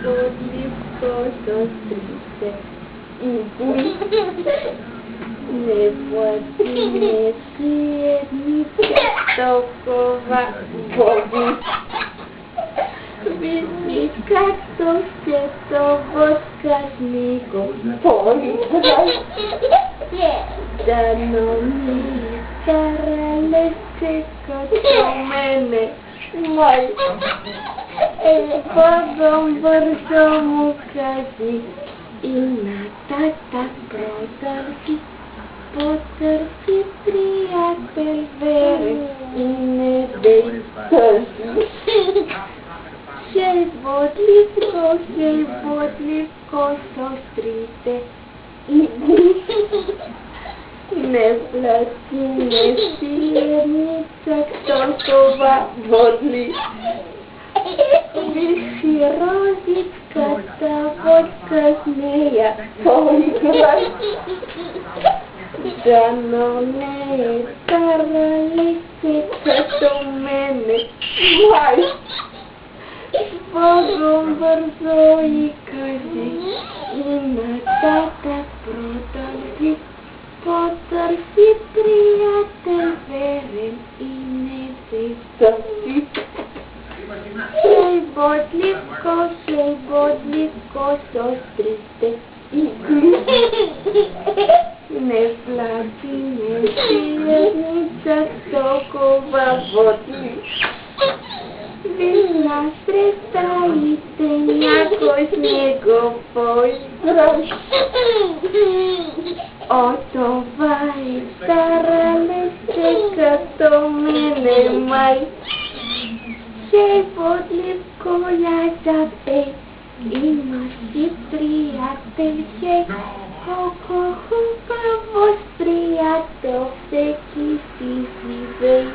Podlisko, siostrice i bój. Nie płaci, nie pije, nic stokowa wody. Wiśniczka, co się to wodka z niego poigraj. Danony, karaleczko, to мене май. Бабам борзому казі, і на тата потерпі приятель вери, і не дай тазі. Ще бодлівко, сострите, і не плачі, не сірниця, токова бодлі. Розічка та водка змія, поіграй. Даноне, каралічка, то мене май. З Богом борзої козі, і на тата продовжі. Потерпі, приятель верен, і не високі. Ще бодлівко, сострите, і не плачі, не сірниця, сокова воді. Весна срестаїте, някой з него поіграй. Отова і стара лещека, то мене май. Ще бодлівко, я запей, имаш си приятел, ще колко хубаво с приятел, всеки си живей.